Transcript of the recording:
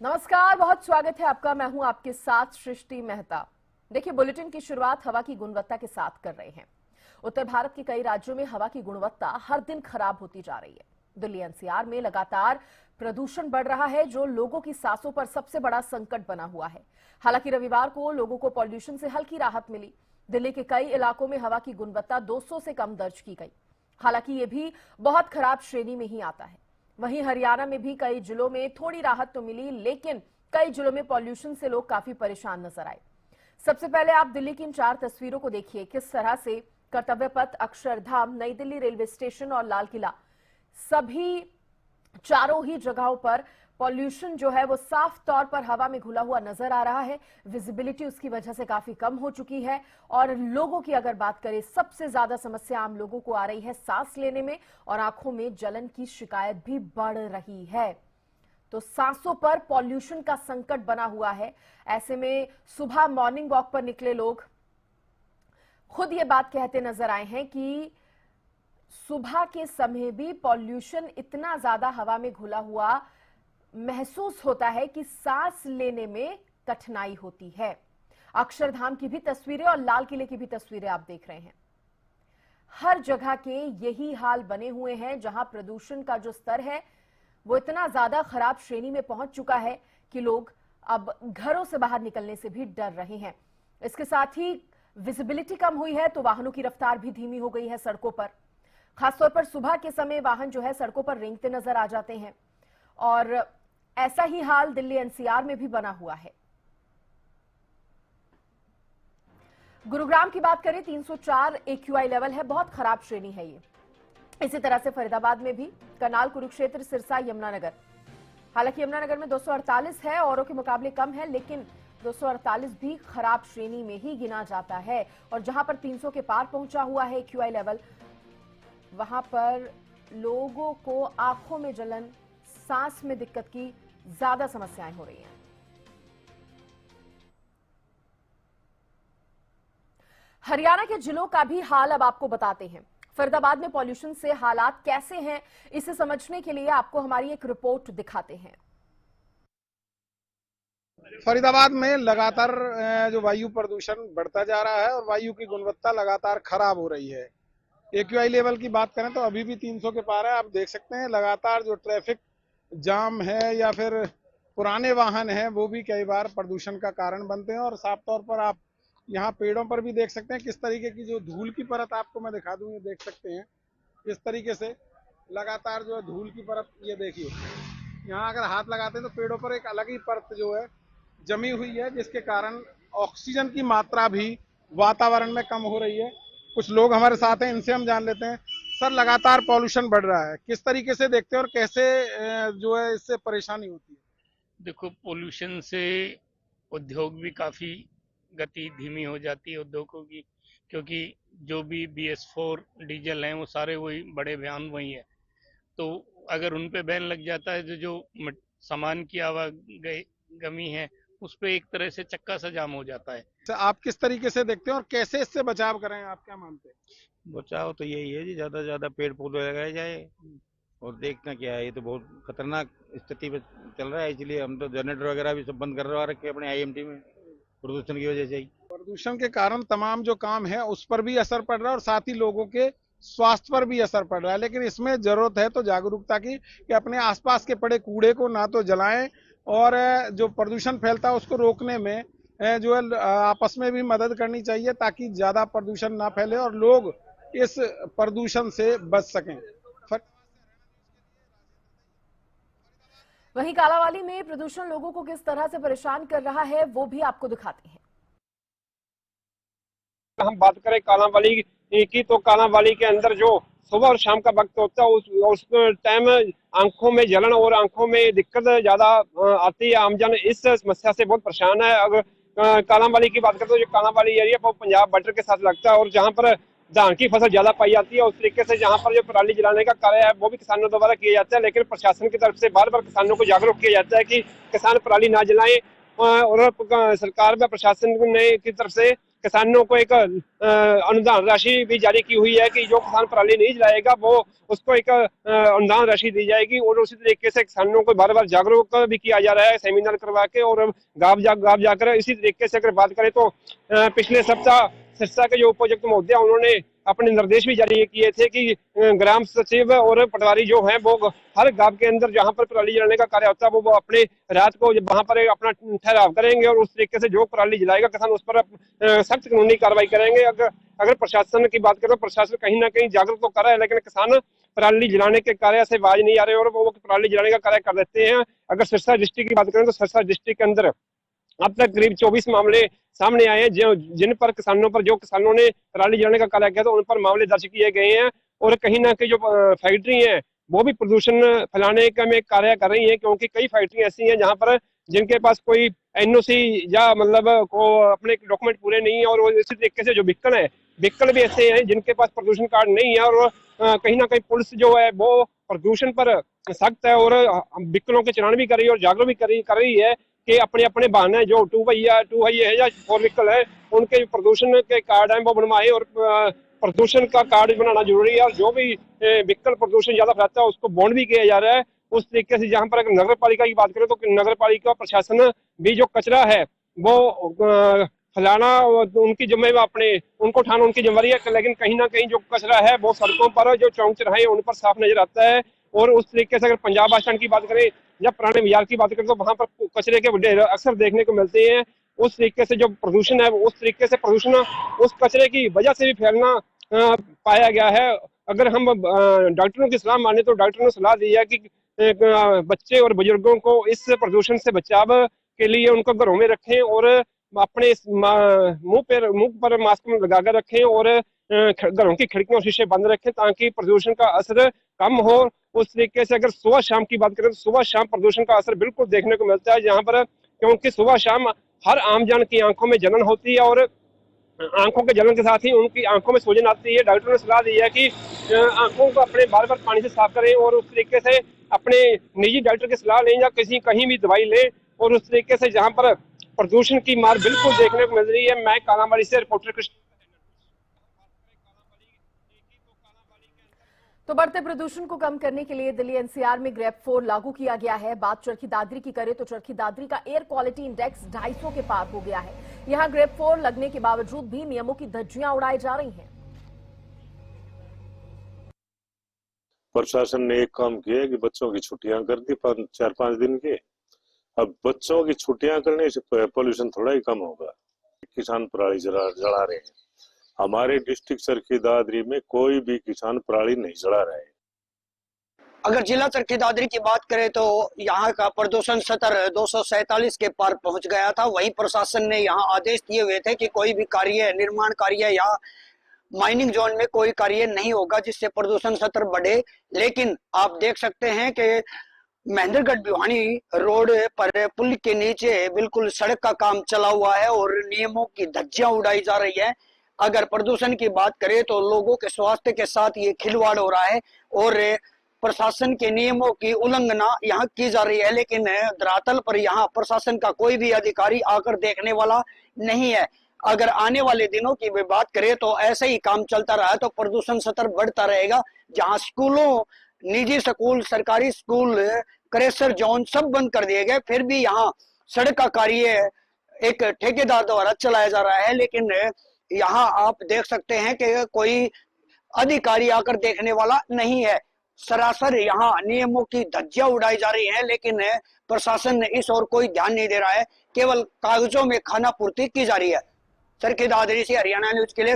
नमस्कार, बहुत स्वागत है आपका। मैं हूं आपके साथ सृष्टि मेहता। देखिए, बुलेटिन की शुरुआत हवा की गुणवत्ता के साथ कर रहे हैं। उत्तर भारत के कई राज्यों में हवा की गुणवत्ता हर दिन खराब होती जा रही है। दिल्ली एनसीआर में लगातार प्रदूषण बढ़ रहा है, जो लोगों की सांसों पर सबसे बड़ा संकट बना हुआ है। हालांकि रविवार को लोगों को पॉल्यूशन से हल्की राहत मिली। दिल्ली के कई इलाकों में हवा की गुणवत्ता 200 से कम दर्ज की गई। हालांकि ये भी बहुत खराब श्रेणी में ही आता है। वहीं हरियाणा में भी कई जिलों में थोड़ी राहत तो मिली, लेकिन कई जिलों में पॉल्यूशन से लोग काफी परेशान नजर आए। सबसे पहले आप दिल्ली की इन 4 तस्वीरों को देखिए। किस तरह से कर्तव्य पथ, अक्षरधाम, नई दिल्ली रेलवे स्टेशन और लाल किला, सभी चारों ही जगहों पर पॉल्यूशन जो है वो साफ तौर पर हवा में घुला हुआ नजर आ रहा है। विजिबिलिटी उसकी वजह से काफी कम हो चुकी है। और लोगों की अगर बात करें, सबसे ज्यादा समस्या आम लोगों को आ रही है सांस लेने में, और आंखों में जलन की शिकायत भी बढ़ रही है। तो सांसों पर पॉल्यूशन का संकट बना हुआ है। ऐसे में सुबह मॉर्निंग वॉक पर निकले लोग खुद ये बात कहते नजर आए हैं कि सुबह के समय भी पॉल्यूशन इतना ज्यादा हवा में घुला हुआ महसूस होता है कि सांस लेने में कठिनाई होती है। अक्षरधाम की भी तस्वीरें और लाल किले की भी तस्वीरें आप देख रहे हैं। हर जगह के यही हाल बने हुए हैं, जहां प्रदूषण का जो स्तर है वो इतना ज्यादा खराब श्रेणी में पहुंच चुका है कि लोग अब घरों से बाहर निकलने से भी डर रहे हैं। इसके साथ ही विजिबिलिटी कम हुई है, तो वाहनों की रफ्तार भी धीमी हो गई है सड़कों पर। खासतौर पर सुबह के समय वाहन जो है सड़कों पर रेंगते नजर आ जाते हैं। और ऐसा ही हाल दिल्ली एनसीआर में भी बना हुआ है। गुरुग्राम की बात करें, 304 एक्यूआई लेवल है, बहुत खराब श्रेणी है ये। इसी तरह से फरीदाबाद में भी, करनाल, कुरुक्षेत्र, सिरसा, यमुनानगर। हालांकि यमुनानगर में 248 है, औरों के मुकाबले कम है, लेकिन 248 भी खराब श्रेणी में ही गिना जाता है। और जहां पर 300 के पार पहुंचा हुआ है एक्यूआई लेवल, वहां पर लोगों को आंखों में जलन, सांस में दिक्कत की ज्यादा समस्याएं हो रही हैं। हरियाणा के जिलों का भी हाल अब आपको बताते हैं। फरीदाबाद में पॉल्यूशन से हालात कैसे हैं, इसे समझने के लिए आपको हमारी एक रिपोर्ट दिखाते हैं। फरीदाबाद में लगातार जो वायु प्रदूषण बढ़ता जा रहा है और वायु की गुणवत्ता लगातार खराब हो रही है। एक्यूआई लेवल की बात करें तो अभी भी 300 के पार है। आप देख सकते हैं लगातार जो ट्रैफिक जाम है या फिर पुराने वाहन हैं, वो भी कई बार प्रदूषण का कारण बनते हैं। और साफ तौर पर आप यहाँ पेड़ों पर भी देख सकते हैं किस तरीके की जो धूल की परत, आपको मैं दिखा दूं, ये देख सकते हैं इस तरीके से लगातार जो है धूल की परत, ये देखिए यहाँ अगर हाथ लगाते हैं तो पेड़ों पर एक अलग ही परत जो है जमी हुई है, जिसके कारण ऑक्सीजन की मात्रा भी वातावरण में कम हो रही है। कुछ लोग हमारे साथ हैं, इनसे हम जान लेते हैं। सर, लगातार पॉल्यूशन बढ़ रहा है, किस तरीके से देखते हैं और कैसे जो है इससे परेशानी होती है? देखो, पोल्यूशन से उद्योग भी काफ़ी गति धीमी हो जाती है उद्योगों की, क्योंकि जो भी BS4 डीजल हैं वो सारे वही बड़े वाहन वही है। तो अगर उन पे बैन लग जाता है तो जो सामान की आवागमनी है उस पे एक तरह से चक्का सा जाम हो जाता है। तो आप किस तरीके से देखते हैं और कैसे इससे बचाव करें, आप क्या मानते हैं? बचाव तो यही है जी, ज्यादा से ज्यादा पेड़ पौधे लगाए जाए। और देखना क्या है, ये तो बहुत खतरनाक स्थिति में चल रहा है, इसलिए हम तो जनरेटर वगैरह भी सब बंद करवा रखे अपने IMT में, प्रदूषण की वजह से ही। प्रदूषण के कारण तमाम जो काम है उस पर भी असर पड़ रहा है और साथ ही लोगों के स्वास्थ्य पर भी असर पड़ रहा है। लेकिन इसमें जरूरत है तो जागरूकता की, कि अपने आसपास के पड़े कूड़े को ना तो जलाएं और जो प्रदूषण फैलता है उसको रोकने में जो है आपस में भी मदद करनी चाहिए, ताकि ज्यादा प्रदूषण ना फैले और लोग इस प्रदूषण से बच सकें। वहीं कालांवाली में प्रदूषण लोगों को किस तरह से परेशान कर रहा है, वो भी आपको दिखाते हैं। हम बात करें कालांवाली की, तो कालांवाली के अंदर जो सुबह और शाम का वक्त होता है उस टाइम आंखों में जलन और आंखों में दिक्कत ज्यादा आती है। आमजन इस समस्या से बहुत परेशान है। अगर कालांवाली की बात करें तो जो कालांवाली एरिया वो पंजाब बॉर्डर के साथ लगता है और जहाँ पर धान की फसल ज्यादा पाई जाती है, उस तरीके से जहाँ पर जो पराली जलाने का कार्य है वो भी किसानों द्वारा किया जाता है। लेकिन प्रशासन की तरफ से बार बार किसानों को जागरूक किया जाता है कि किसान पराली ना जलाएं, और सरकार व प्रशासन ने की तरफ से किसानों को एक अनुदान राशि भी जारी की हुई है कि जो किसान पराली नहीं जलाएगा वो उसको एक अनुदान राशि दी जाएगी। और उसी तरीके से किसानों को बार बार जागरूक भी किया जा रहा है सेमिनार करवा के और गाँव जाकर। इसी तरीके से अगर बात करें तो पिछले सप्ताह सिरसा के जो उपायुक्त महोदय उन्होंने अपने निर्देश भी जारी किए थे कि ग्राम सचिव और पटवारी जो हैं वो हर गांव के अंदर जहां पर पराली जलाने का कार्य होता है वो अपने रात को वहां पर अपना ठहराव करेंगे और उस तरीके से जो पराली जलाएगा किसान उस पर सख्त कानूनी कार्रवाई करेंगे। अगर प्रशासन की बात करें तो प्रशासन कहीं ना कहीं जागरूक तो कर रहा है, लेकिन किसान पराली जलाने के कार्य से बाज नहीं आ रहे और वो पराली जलाने का कार्य कर देते हैं। अगर सिरसा डिस्ट्रिक्ट की बात करें तो सिरसा डिस्ट्रिक्ट के अंदर अब तक करीब 24 मामले सामने आए हैं जिन पर जो किसानों ने पराली जलाने का कार्य किया था उन पर मामले दर्ज किए गए हैं। और कहीं ना कहीं जो फैक्ट्री है वो भी प्रदूषण फैलाने का में कार्य कर रही है, क्योंकि कई फैक्ट्री ऐसी हैं जहां पर जिनके पास कोई एनओसी या मतलब को अपने डॉक्यूमेंट पूरे नहीं है। और इसी तरीके से जो व्हीकल भी ऐसे हैं जिनके पास प्रदूषण कार्ड नहीं है। और कहीं ना कहीं पुलिस जो है वो प्रदूषण पर सख्त है और व्हीकलों के चलान भी कर रही है और जागरूक भी कर रही है कि अपने अपने वाहन है जो टू व्हील है या 4 व्हीकल है उनके प्रदूषण के कार्ड हैं वो बनवाए। और प्रदूषण का कार्ड बनाना जरूरी है और जो भी व्हीकल प्रदूषण ज्यादा फैलाता है उसको बॉन्ड भी किया जा रहा है। उस तरीके से जहां पर अगर नगर पालिका की बात करें तो नगर पालिका प्रशासन भी जो कचरा है वो फैलाना उनकी जिम्मेवारी उनको उठाना उनकी जिम्मेवारी है, लेकिन कहीं ना कहीं जो कचरा है वो सड़कों पर जो चौक चौराहे उन पर साफ नजर आता है। और उस तरीके से अगर पंजाब बस स्टैंड की बात करें या पुराने बाजार की बात करें तो वहां पर कचरे के ढेर अक्सर देखने को मिलते हैं। उस तरीके से जो प्रदूषण है उस तरीके से प्रदूषण उस कचरे की वजह से भी फैलना पाया गया है। अगर हम डॉक्टरों की सलाह माने तो डॉक्टरों ने सलाह दी है कि बच्चे और बुजुर्गों को इस प्रदूषण से बचाव के लिए उनको घरों में रखें और अपने मुंह पर मास्क लगाकर रखें और घरों की खिड़कियों और शीशे बंद रखें ताकि प्रदूषण का असर कम हो। उस तरीके से अगर सुबह शाम की बात करें तो सुबह शाम प्रदूषण का असर बिल्कुल देखने को मिलता है जहां पर, क्योंकि सुबह शाम हर आमजन की आंखों में जलन होती है और आंखों के जलन के साथ ही उनकी आंखों में सूजन आती है। डॉक्टर ने सलाह दी है कि आंखों को अपने बार बार पानी से साफ करें और उस तरीके से अपने निजी डॉक्टर की सलाह लें या कहीं भी दवाई लें। और उस तरीके से जहां पर प्रदूषण की मार बिल्कुल देखने को मिल रही है। मैं कालांवाली से रिपोर्टर कृष्ण। तो बढ़ते प्रदूषण को कम करने के लिए दिल्ली एनसीआर में ग्रेप 4 लागू किया गया है। बात चरखी दादरी की करें तो चरखी दादरी का एयर क्वालिटी इंडेक्स 250 के पार हो गया है। यहां ग्रेप 4 लगने के बावजूद भी नियमों की धज्जियां उड़ाई जा रही हैं। प्रशासन ने एक काम किया कि बच्चों की छुट्टियां कर दी 4-5 दिन के। अब बच्चों की छुट्टियां करने से पोल्यूशन थोड़ा ही कम होगा। किसान पराली जला रहे हैं। हमारे डिस्ट्रिक्ट चरखी दादरी में कोई भी किसान पराली नहीं जला रहा है। अगर जिला चरखी दादरी की बात करें तो यहाँ का प्रदूषण स्तर 247 के पार पहुंच गया था। वहीं प्रशासन ने यहाँ आदेश दिए हुए थे कि कोई भी कार्य, निर्माण कार्य या माइनिंग जोन में कोई कार्य नहीं होगा जिससे प्रदूषण स्तर बढ़े। लेकिन आप देख सकते हैं कि महेंद्रगढ़ भिवानी रोड पर पुल के नीचे बिल्कुल सड़क का काम चला हुआ है और नियमों की धज्जियां उड़ाई जा रही है। अगर प्रदूषण की बात करें तो लोगों के स्वास्थ्य के साथ ये खिलवाड़ हो रहा है और प्रशासन के नियमों की उल्लंघना यहाँ की जा रही है। लेकिन धरातल पर यहाँ प्रशासन का कोई भी अधिकारी आकर देखने वाला नहीं है। अगर आने वाले दिनों की भी बात करें तो ऐसे ही काम चलता रहा तो प्रदूषण स्तर बढ़ता रहेगा। जहाँ स्कूलों, निजी स्कूल, सरकारी स्कूल, क्रेशर जोन सब बंद कर दिए गए, फिर भी यहाँ सड़क का कार्य एक ठेकेदार द्वारा चलाया जा रहा है। लेकिन यहाँ आप देख सकते हैं कि कोई अधिकारी आकर देखने वाला नहीं है। सरासर यहाँ नियमों की धज्जियां उड़ाई जा रही है, लेकिन प्रशासन ने इस ओर कोई ध्यान नहीं दे रहा है। केवल कागजों में खाना पूर्ति की जा रही है। चरखी दादरी से हरियाणा न्यूज के लिए